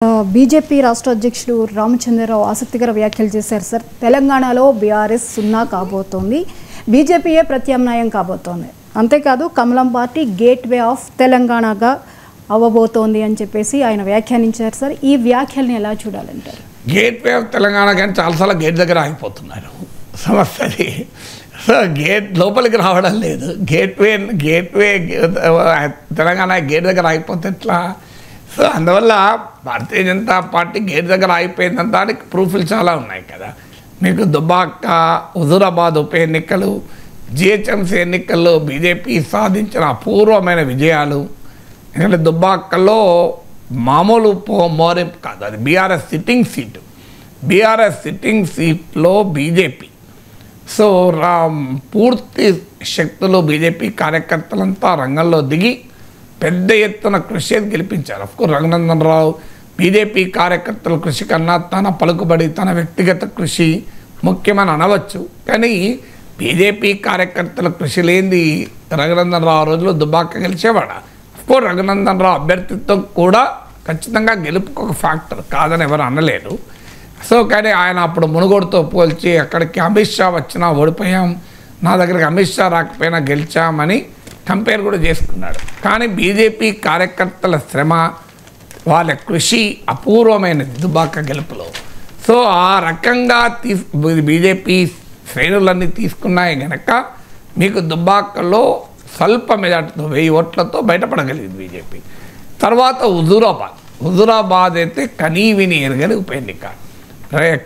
BJP రాష్ట్ర అధ్యక్షుడు రామచంద్రరావు ఆసక్తికర వ్యాఖ్యలు చేశారు సార్. తెలంగాణలో బీఆర్ఎస్ సున్నా కాబోతోంది, బీజేపీయే ప్రత్యామ్నాయం కాబోతోంది. అంతేకాదు కమలం పార్టీ గేట్వే ఆఫ్ తెలంగాణగా అవ్వబోతోంది అని చెప్పేసి ఆయన వ్యాఖ్యానించారు సార్. ఈ వ్యాఖ్యల్ని ఎలా చూడాలంటారు? గేట్వే ఆఫ్ తెలంగాణ కానీ చాలాసార్లు గేట్ దగ్గర ఆగిపోతున్నారు. సమస్యది గేట్ లోపలికి రావడం లేదు. గేట్వే తెలంగాణ గేట్ దగ్గర ఆగిపోతే ఎట్లా? సో అందువల్ల భారతీయ జనతా పార్టీ గేట్ దగ్గర ఆగిపోయిందంత దానికి ప్రూఫ్లు చాలా ఉన్నాయి కదా. మీకు దుబ్బాక, హుజూరాబాద్ ఉప ఎన్నికలు, జిహెచ్ఎంసీ ఎన్నికల్లో బీజేపీ సాధించిన అపూర్వమైన విజయాలు. ఎందుకంటే దుబ్బాకలో మామూలు మోరింపు కాదు, అది BRS sitting seat. BRS sitting సీట్లో బీజేపీ సో పూర్తి శక్తులు బీజేపీ కార్యకర్తలంతా రంగంలో దిగి పెద్ద ఎత్తున కృషి గెలిపించారు. అఫ్కోర్స్ రఘునందన్ రావు బీజేపీ కార్యకర్తల కృషి కన్నా తన పలుకుబడి, తన వ్యక్తిగత కృషి ముఖ్యమని అనవచ్చు. కానీ బీజేపీ కార్యకర్తల కృషి లేనిది రఘునందన్ రావు రోజులు దుబ్బాక గెలిచేవాడు. అఫ్కోర్స్ రఘునందన్ రావు అభ్యర్థిత్వం కూడా ఖచ్చితంగా గెలుపుకు ఒక ఫ్యాక్టర్ కాదని ఎవరు అనలేరు. సో కానీ ఆయన అప్పుడు మునుగోడుతో పోల్చి అక్కడికి అమిత్ షా వచ్చినా ఓడిపోయాం, నా దగ్గరికి అమిత్ షా రాకపోయినా గెలిచామని కంపేర్ కూడా చేసుకున్నాడు. కానీ బీజేపీ కార్యకర్తల శ్రమ, వాళ్ళ కృషి అపూర్వమైనది దుబ్బాక గెలుపులో. సో ఆ రకంగా బీజేపీ శ్రేణులన్నీ తీసుకున్నాయి కనుక మీకు దుబ్బాకలో స్వల్ప మెజార్టీతో 1000 ఓట్లతో బయటపడగలిగింది బీజేపీ. తర్వాత హుజూరాబాద్ అయితే కనీవిని ఎరగని ఉప ఎన్నిక.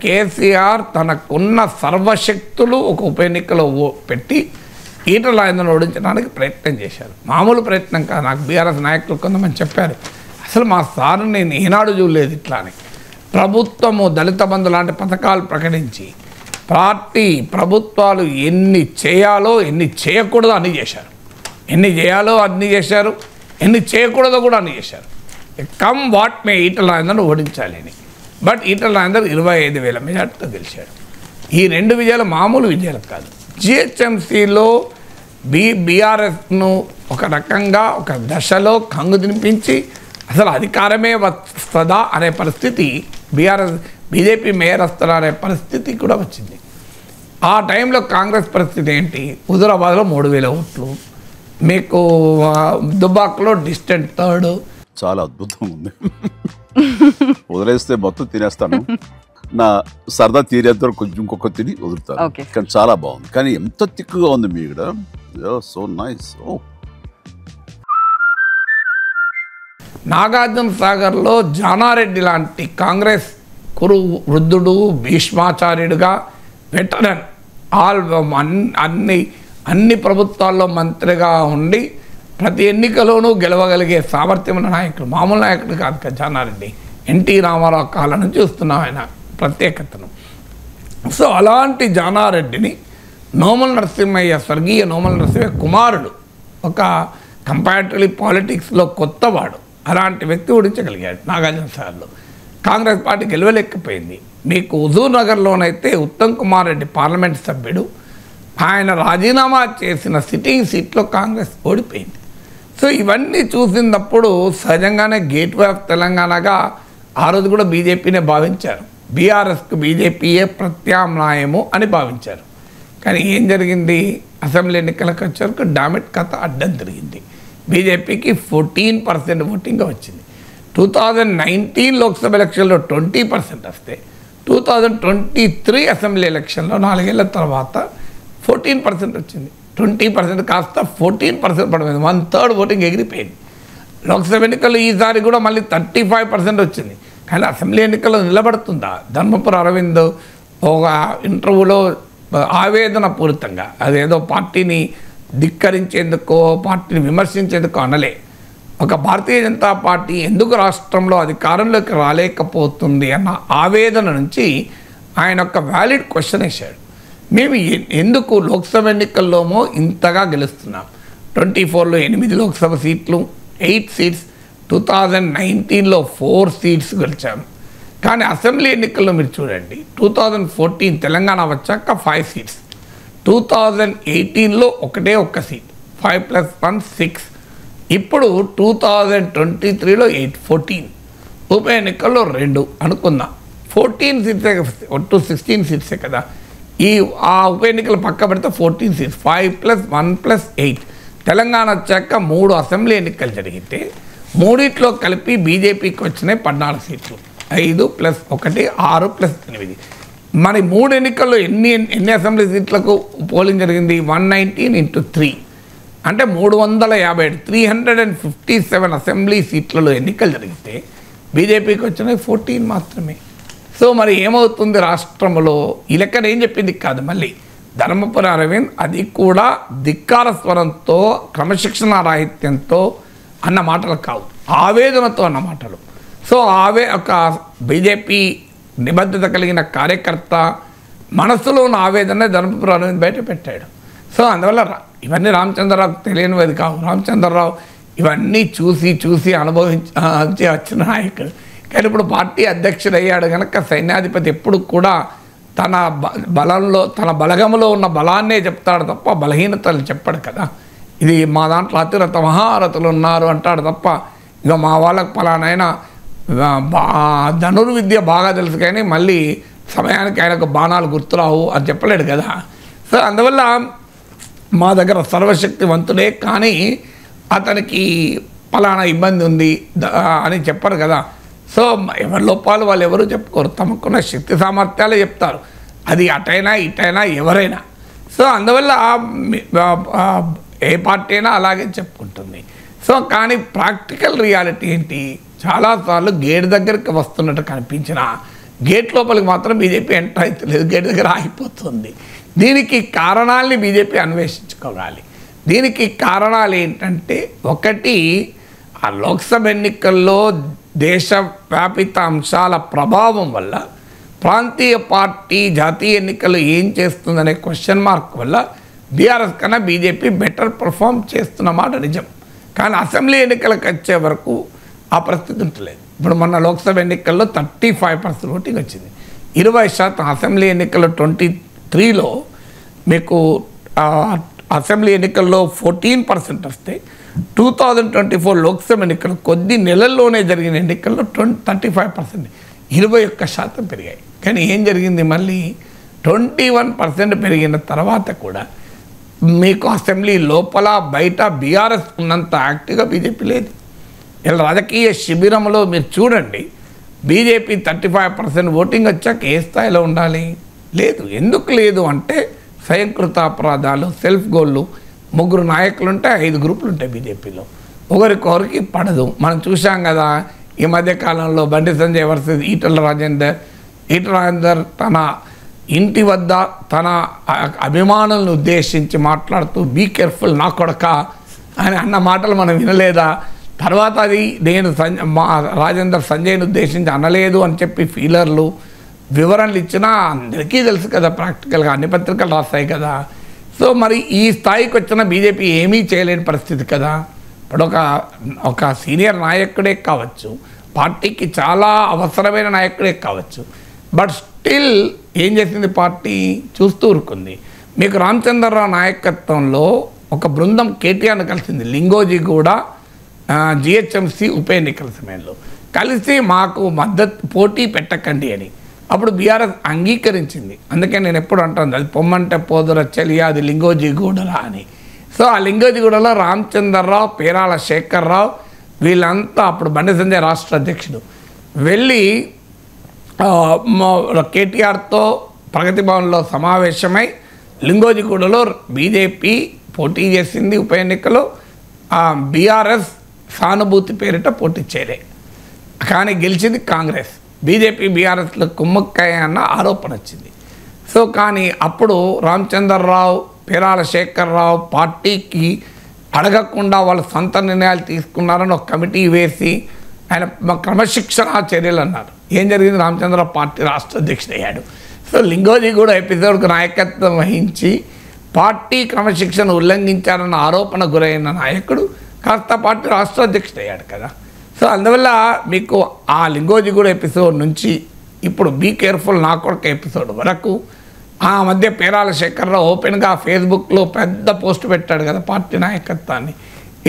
కేసీఆర్ తనకున్న సర్వశక్తులు ఒక ఉప ఎన్నికలో పెట్టి ఈటల రాజేందర్ను ఓడించడానికి ప్రయత్నం చేశారు. మామూలు ప్రయత్నం కాదు. నాకు బీఆర్ఎస్ నాయకులు కొంతమంది చెప్పారు, అసలు మా సార్ నేను ఏనాడు చూడలేదు ఇట్లా అని. ప్రభుత్వము దళిత బంధు లాంటి పథకాలు ప్రకటించి ప్రభుత్వాలు ఎన్ని చేయాలో ఎన్ని చేయకూడదో అన్నీ చేశారు. ఎన్ని చేయాలో అన్నీ చేశారు, ఎన్ని చేయకూడదో కూడా అన్నీ చేశారు. కమ్ వాట్ మే ఈటల రాజేందర్ను ఓడించాలి అని. బట్ ఈటల రాజేందర్ 25,000 మెజార్టీతో గెలిచాడు. ఈ 2 విజయాలు మామూలు విజయాలు కాదు. జిహెచ్ఎంసీలో బీఆర్ఎస్ను ఒక రకంగా ఒక దశలో కంగు తినిపించి అసలు అధికారమే వస్తుందా అనే పరిస్థితి, బీజేపీ మేయర్ వస్తుందా అనే పరిస్థితి కూడా వచ్చింది. ఆ టైంలో కాంగ్రెస్ పరిస్థితి ఏంటి? హుజూరాబాద్లో 3,000 ఓట్లు, మీకు దుబ్బాకలో డిస్టెంట్ థర్డ్. చాలా అద్భుతంగా ఉంది. వదిలేస్తే మొత్తం తినేస్తాను, నా సరదా తీరేంత కొంచెం ఇంకొక తిని వదులుతాను. కానీ చాలా బాగుంది. కానీ ఎంత తిక్కుగా ఉంది మీ ఇక్కడ. So nice. నాగార్జున సాగర్లో జానారెడ్డి లాంటి కాంగ్రెస్ కురు వృద్ధుడు, భీష్మాచార్యుడిగా వెటరన్, అన్ని ప్రభుత్వాల్లో మంత్రిగా ఉండి ప్రతి ఎన్నికలోనూ గెలవగలిగే సామర్థ్యం ఉన్న నాయకుడు, మామూలు నాయకుడు కాదు కదా జానారెడ్డి. ఎన్టీ రామారావు కాలం నుంచి చూస్తున్నాం ఆయన ప్రత్యేకతను. సో అలాంటి జానారెడ్డిని నోముల నరసింహయ్య, స్వర్గీయ నోముల నరసింహయ్య కుమారుడు, ఒక కంపారిటివ్లీ పాలిటిక్స్లో కొత్తవాడు, అలాంటి వ్యక్తి ఓడించగలిగాడు నాగార్జున సాగర్లో. కాంగ్రెస్ పార్టీ గెలవలేకపోయింది. మీకు హుజూర్ నగర్లోనైతే ఉత్తమ్ కుమార్ రెడ్డి పార్లమెంట్ సభ్యుడు, ఆయన రాజీనామా చేసిన సిట్టింగ్ సీట్లో కాంగ్రెస్ ఓడిపోయింది. సో ఇవన్నీ చూసినప్పుడు సహజంగానే గేట్వే ఆఫ్ తెలంగాణగా ఆ రోజు కూడా బీజేపీనే భావించారు. బీఆర్ఎస్కు బీజేపీయే ప్రత్యామ్నాయము అని భావించారు. కానీ ఏం జరిగింది? అసెంబ్లీ ఎన్నికలకు వచ్చేవరకు డామిట్ కథ అడ్డం తిరిగింది. బీజేపీకి 14% ఓటింగ్ వచ్చింది. 2019 లోక్సభ ఎలక్షన్లో 20% వస్తే 2023 అసెంబ్లీ ఎలక్షన్లో 4 ఏళ్ల తర్వాత 14% వచ్చింది. 20% కాస్త 14% పడిపోయింది. 1/3 ఓటింగ్ ఎగిరిపోయింది. లోక్సభ ఎన్నికల్లో ఈసారి కూడా మళ్ళీ 35% వచ్చింది. కానీ అసెంబ్లీ ఎన్నికల్లో నిలబడుతుందా? ధర్మపురి అరవింద్ ఒక ఇంటర్వ్యూలో ఆవేదన పూరితంగా, అదేదో పార్టీని ధిక్కరించేందుకో పార్టీని విమర్శించేందుకో అనలే, ఒక భారతీయ జనతా పార్టీ ఎందుకు రాష్ట్రంలో అధికారంలోకి రాలేకపోతుంది అన్న ఆవేదన నుంచి ఆయన ఒక వ్యాలిడ్ క్వశ్చన్ వేశాడు. మేము ఎందుకు లోక్సభ ఎన్నికల్లోమో ఇంతగా గెలుస్తున్నాం? 24లో 8 లోక్సభ సీట్లు, 8 సీట్స్, 2019లో 4 సీట్స్ గెలిచాము. కానీ అసెంబ్లీ ఎన్నికల్లో మీరు చూడండి, 2014 తెలంగాణ వచ్చాక 5 సీట్స్, 2018లో ఒక్క సీట్, 5+1 6. ఇప్పుడు 2023లో 14. ఉప ఎన్నికల్లో 2 అనుకుందాం, 14 సీట్సే టు 16 సీట్సే కదా. ఆ ఉప ఎన్నికలు పక్క పెడితే 14 సీట్స్, 5 + 1 + 8. తెలంగాణ వచ్చాక 3 అసెంబ్లీ ఎన్నికలు జరిగితే 3 కలిపి బీజేపీకి వచ్చినాయి 14 సీట్లు. 5 + 1 6 + 8. మరి 3 ఎన్నికల్లో ఎన్ని అసెంబ్లీ సీట్లకు పోలింగ్ జరిగింది? 119 × 3 అంటే 357, 357 అసెంబ్లీ సీట్లలో ఎన్నికలు జరిగితే బీజేపీకి వచ్చినాయి 14 మాత్రమే. సో మరి ఏమవుతుంది రాష్ట్రంలో? ఈ లెక్కన ఏం చెప్పింది కాదు, మళ్ళీ ధర్మపురి అరవింద్ అది కూడా ధిక్కార స్వరంతో క్రమశిక్షణ రాహిత్యంతో అన్న మాటలు కావు, ఆవేదనతో అన్న మాటలు. సో ఒక బీజేపీ నిబద్ధత కలిగిన కార్యకర్త మనసులో ఉన్న ఆవేదన ధర్మపురి అరవింద్ బయట పెట్టాడు. సో అందువల్ల ఇవన్నీ రామచంద్రరావుకు తెలియనివి కావు. రామచంద్రరావు ఇవన్నీ చూసి అనుభవించి వచ్చిన నాయకుడు. కానీ ఇప్పుడు పార్టీ అధ్యక్షుడు అయ్యాడు కనుక సైన్యాధిపతి ఎప్పుడు కూడా తన బలగంలో ఉన్న బలాన్నే చెప్తాడు తప్ప బలహీనతలు చెప్పాడు కదా. ఇది మా దాంట్లో అతిరథ మహారథులు ఉన్నారు అంటాడు తప్ప ఇక మా వాళ్ళకు పలానైనా ధనుర్విద్య బాగా తెలుసు కానీ మళ్ళీ సమయానికి ఆయనకు బాణాలు గుర్తురావు అని చెప్పలేడు కదా. సో అందువల్ల మా దగ్గర సర్వశక్తివంతుడే కానీ అతనికి పలానా ఇబ్బంది ఉంది అని చెప్పరు కదా. సో ఎవరి లోపాలు వాళ్ళు ఎవరు చెప్పుకోరు, తమకున్న శక్తి సామర్థ్యాలే చెప్తారు, అది అటైనా ఇటైనా ఎవరైనా. సో అందువల్ల ఏ పార్టీ అయినా అలాగే చెప్పుకుంటుంది. సో కానీ ప్రాక్టికల్ రియాలిటీ ఏంటి? చాలాసార్లు గేట్ దగ్గరికి వస్తున్నట్టు కనిపించిన గేట్ లోపలికి మాత్రం బీజేపీ ఎంటర్ అవుతలేదు, గేట్ దగ్గర ఆగిపోతుంది. దీనికి కారణాలని బీజేపీ అన్వేషించుకోవాలి. దీనికి కారణాలు ఏంటంటే, ఒకటి ఆ లోక్సభ ఎన్నికల్లో దేశవ్యాపిత అంశాల ప్రభావం వల్ల ప్రాంతీయ పార్టీ జాతీయ ఎన్నికలు ఏం చేస్తుందనే క్వశ్చన్ మార్క్ వల్ల బీఆర్ఎస్ కన్నా బీజేపీ బెటర్ పర్ఫామ్ చేస్తున్నమాట నిజం. కానీ అసెంబ్లీ ఎన్నికలకు వచ్చే వరకు ఆ పరిస్థితి ఉంటలేదు. ఇప్పుడు మొన్న లోక్సభ ఎన్నికల్లో 35% ఓటింగ్ వచ్చింది, 20% అసెంబ్లీ ఎన్నికల్లో 23లో మీకు అసెంబ్లీ ఎన్నికల్లో 14% వస్తే 2024 లోక్సభ ఎన్నికలు కొద్ది నెలల్లోనే జరిగిన ఎన్నికల్లో 35%, 21% పెరిగాయి. కానీ ఏం జరిగింది? మళ్ళీ 21% పెరిగిన తర్వాత కూడా మీకు అసెంబ్లీ లోపల బయట బీఆర్ఎస్ ఉన్నంత యాక్టివ్గా బీజేపీ లేదు. ఇలా రాజకీయ శిబిరంలో మీరు చూడండి, బీజేపీ 35% ఓటింగ్ వచ్చాక ఏ స్థాయిలో ఉండాలి? లేదు. ఎందుకు లేదు అంటే స్వయంకృత అపరాధాలు, సెల్ఫ్ గోళ్ళు, 3 నాయకులు ఉంటే 5 గ్రూపులు ఉంటాయి బీజేపీలో, ఒకరికొకరికి పడదు. మనం చూసాం కదా ఈ మధ్యకాలంలో బండి సంజయ్ వర్సెస్ ఈటల రాజేందర్ తన ఇంటి వద్ద తన అభిమానులను ఉద్దేశించి మాట్లాడుతూ బీ కేర్ఫుల్ నా కొడక అని అన్న మాటలు మనం వినలేదా? తర్వాత అది నేను రాజేందర్ సంజయ్ని ఉద్దేశించి అనలేదు అని చెప్పి ఫీలర్లు వివరణలు ఇచ్చినా అందరికీ తెలుసు కదా, ప్రాక్టికల్గా అన్ని పత్రికలు రాస్తాయి కదా. సో మరి ఈ స్థాయికి వచ్చిన బీజేపీ ఏమీ చేయలేని పరిస్థితి కదా. ఇప్పుడు ఒక సీనియర్ నాయకుడే కావచ్చు, పార్టీకి చాలా అవసరమైన నాయకుడే కావచ్చు, బట్ స్టిల్ ఏం చేసింది పార్టీ? చూస్తూ ఊరుకుంది. మీకు రామచంద్రరావు నాయకత్వంలో ఒక బృందం కేటీఆర్ను కలిసింది, లింగోజీ కూడా జిహెచ్ఎంసీ ఉప ఎన్నికల సమయంలో కలిసి మాకు మద్దతు పోటీ పెట్టకండి అని. అప్పుడు బీఆర్ఎస్ అంగీకరించింది. అందుకే నేను ఎప్పుడు అంటాను అది పొమ్మంటే పోదుర చెలియా అది లింగోజిగూడలా అని. సో ఆ లింగోజిగూడలో రామచంద్రరావు, పేరాల శేఖర్రావు వీళ్ళంతా అప్పుడు బండి సంజయ్ రాష్ట్ర అధ్యక్షుడు వెళ్ళి కేటీఆర్తో ప్రగతి భవన్లో సమావేశమై లింగోజిగూడలో బీజేపీ పోటీ చేసింది ఉప ఎన్నికలో, బీఆర్ఎస్ సానుభూతి పేరిట పోటీ చేయలే, కానీ గెలిచింది కాంగ్రెస్. బీజేపీ బీఆర్ఎస్లో కుమ్మక్కాయ అన్న ఆరోపణ వచ్చింది. సో కానీ అప్పుడు రామచంద్రరావు, పేరాల శేఖర్రావు పార్టీకి అడగకుండా వాళ్ళు సొంత నిర్ణయాలు తీసుకున్నారని ఒక కమిటీ వేసి ఆయన క్రమశిక్షణ చర్యలు అన్నారు. ఏం జరిగింది? రామచంద్రరావు పార్టీ రాష్ట్ర అధ్యక్షుడు అయ్యాడు. సో లింగోజీ కూడా ఎపిసోడ్కు నాయకత్వం వహించి పార్టీ క్రమశిక్షణ ఉల్లంఘించారన్న ఆరోపణ గురైన నాయకుడు కాస్త పార్టీ రాష్ట్ర అధ్యక్షుడు అయ్యాడు కదా. సో అందువల్ల మీకు ఆ లింగోజిగూడ ఎపిసోడ్ నుంచి ఇప్పుడు బీ కేర్ఫుల్ నా కొడుకు ఎపిసోడ్ వరకు ఆ మధ్య పేరాల శేఖర్రావు ఓపెన్గా ఫేస్బుక్లో పెద్ద పోస్ట్ పెట్టాడు కదా పార్టీ నాయకత్వాన్ని.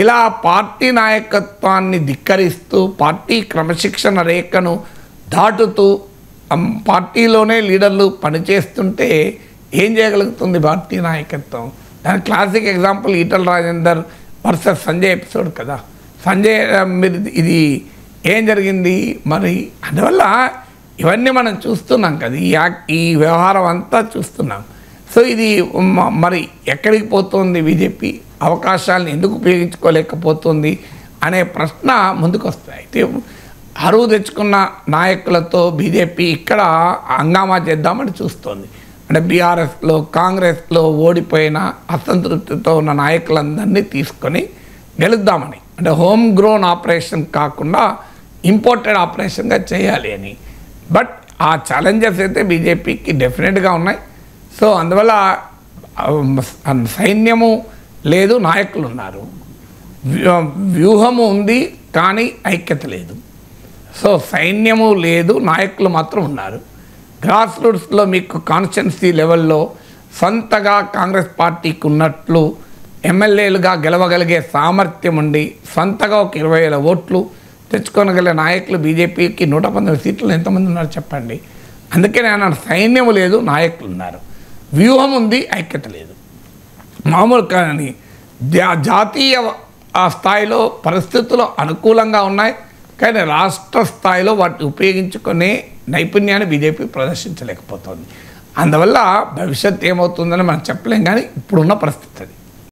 ఇలా పార్టీ నాయకత్వాన్ని ధిక్కరిస్తూ పార్టీ క్రమశిక్షణ రేఖను దాటుతూ పార్టీలోనే లీడర్లు పనిచేస్తుంటే ఏం చేయగలుగుతుంది పార్టీ నాయకత్వం? దాని classic example Etela Rajender versus Sanjay episode కదా. సంజయ్ మీరు ఇది ఏం జరిగింది మరి? అందువల్ల ఇవన్నీ మనం చూస్తున్నాం కదా, ఈ వ్యవహారం అంతా చూస్తున్నాం. సో ఇది మరి ఎక్కడికి పోతుంది బీజేపీ? అవకాశాలను ఎందుకు ఉపయోగించుకోలేకపోతుంది అనే ప్రశ్న ముందుకు వస్తాయి. అయితే అరువు తెచ్చుకున్న నాయకులతో బీజేపీ ఇక్కడ హంగామా చేద్దామని చూస్తోంది. అంటే బీఆర్ఎస్లో కాంగ్రెస్లో ఓడిపోయిన అసంతృప్తితో ఉన్న నాయకులందరినీ తీసుకొని గెలుద్దామని, అంటే హోమ్ గ్రోన్ ఆపరేషన్ కాకుండా ఇంపోర్టెడ్ ఆపరేషన్గా చేయాలి అని. బట్ ఆ ఛాలెంజెస్ అయితే బీజేపీకి డెఫినెట్గా ఉన్నాయి. సో అందువల్ల సైన్యము లేదు, నాయకులు ఉన్నారు. వ్యూహము ఉంది కానీ ఐక్యత లేదు. సో సైన్యము లేదు, నాయకులు మాత్రం ఉన్నారు. గ్రాస్ రూట్స్లో మీకు కాన్స్టిట్యున్సీ లెవెల్లో సొంతగా కాంగ్రెస్ పార్టీకి ఉన్నట్లు ఎమ్మెల్యేలుగా గెలవగలిగే సామర్థ్యం ఉండి సొంతగా ఒక 20,000 ఓట్లు తెచ్చుకోగలిగే నాయకులు బీజేపీకి 119 సీట్లు ఎంతమంది ఉన్నారు చెప్పండి. అందుకే నేను సైన్యము లేదు, నాయకులు ఉన్నారు. వ్యూహం ఉంది, ఐక్యత లేదు. మామూలు కానీ జాతీయ స్థాయిలో పరిస్థితులు అనుకూలంగా ఉన్నాయి, కానీ రాష్ట్ర స్థాయిలో వాటిని ఉపయోగించుకునే నైపుణ్యాన్ని బీజేపీ ప్రదర్శించలేకపోతుంది. అందువల్ల భవిష్యత్తు ఏమవుతుందని మనం చెప్పలేం, కానీ ఇప్పుడున్న పరిస్థితి అది.